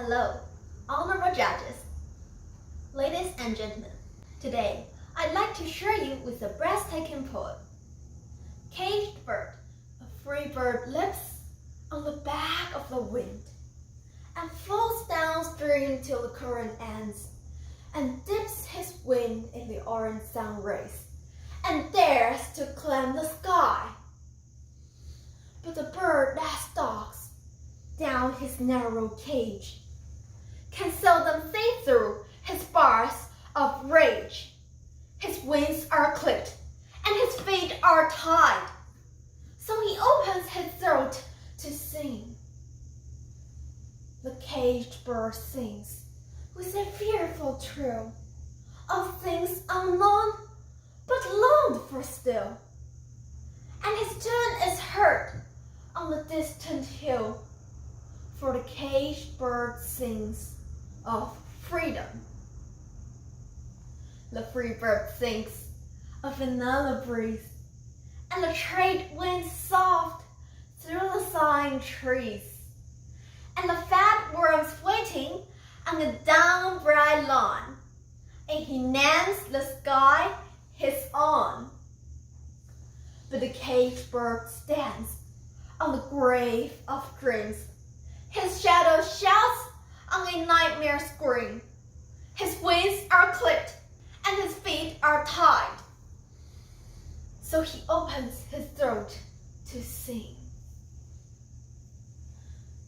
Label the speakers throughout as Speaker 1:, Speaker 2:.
Speaker 1: Hello, honorable judges, ladies and gentlemen. Today, I'd like to share you with a breathtaking poem. Caged bird, a free bird lives on the back of the wind and floats downstream till the current ends and dips his wing in the orange sun rays and dares to climb the sky. But the bird that stalks down his narrow cage can seldom see through his bars of rage. His wings are clipped and his feet are tied, so he opens his throat to sing. The caged bird sings with a fearful trill of things unknown but longed for still, and his tune is heard on the distant hill, for the caged bird sings of freedom. The free bird sings a vanilla breeze, and the trade winds soft through the sighing trees, and the fat worms waiting on the down bright lawn, and he names the sky his own. But the caged bird stands on the grave of dreams. His shadow shouts on a nightmare scream. His wings are clipped and his feet are tied, so he opens his throat to sing.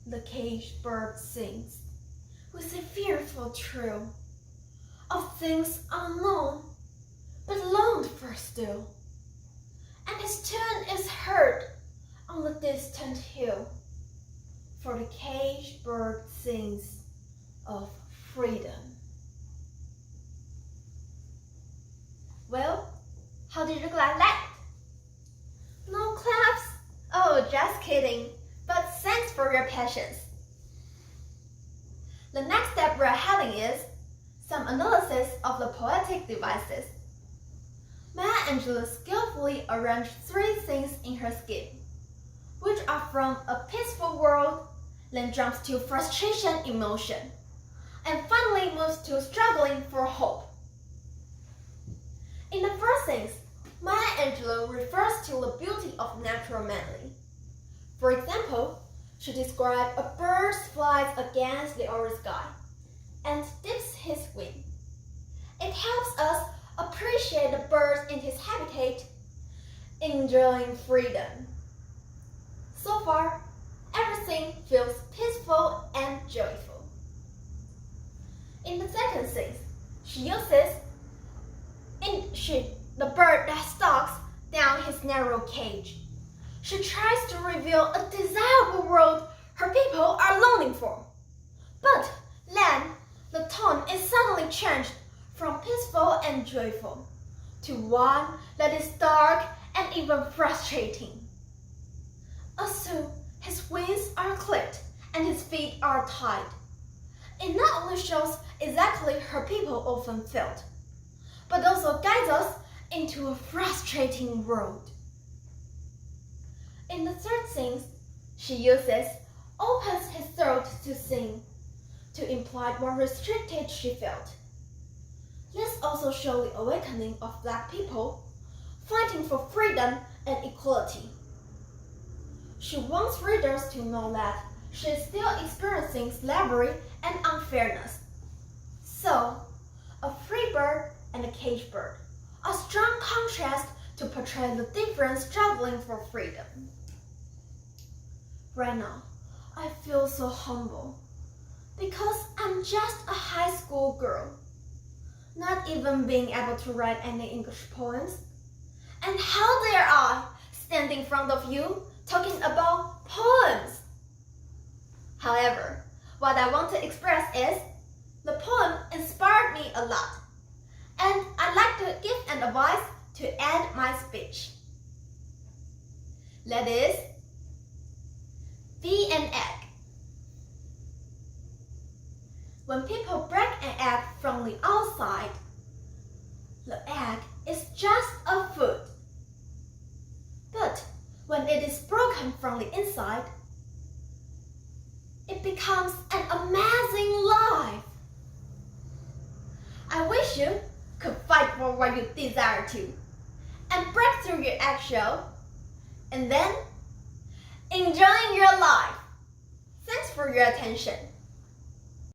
Speaker 1: The caged bird sings with a fearful trill of things unknown but longed for still, and his tune is heard on the distant hill, for the caged bird sings of freedom. Well, how did you like that? No claps? Oh, just kidding. But thanks for your patience. The next step we're having is some analysis of the poetic devices. Maya Angelou skillfully arranged three things in her scheme, which are from a peaceful world, then jumps to frustration emotion, and finally moves to struggling for hope. In the first things, Maya Angelou refers to the beauty of natural manly. For example, she describes a bird flies against the orange sky and dips his wing. It helps us appreciate the bird in his habitat, enjoying freedom. So far, everything feels peaceful and joyful. In the second thing, she uses the bird that stalks down his narrow cage. She tries to reveal a desirable world her people are longing for. But then, the tone is suddenly changed from peaceful and joyful to one that is dark and even frustrating. Also, his wings are clipped and his feet are tied. It not only shows exactly her people often felt, but also guides us into a frustrating world. In the third thing, she uses opens his throat to sing to imply more restricted she felt. This also shows the awakening of Black people fighting for freedom and equality. She wants readers to know that she is still experiencing slavery and unfairness. So, a free bird and a caged bird, a strong contrast to portray the different struggling for freedom. Right now, I feel so humble because I'm just a high school girl, not even being able to write any English poems. And how dare I stand in front of you talking about poems? However, what I want to express is the poem inspired me a lot, and I'd like to give an advice to end my speech. That is, be an egg. When people break an egg from the outside, the egg is just a food. But when it is broken from the inside, it becomes an amazing life. I wish you could fight for what you desire to and break through your eggshell and then enjoy your life. Thanks for your attention.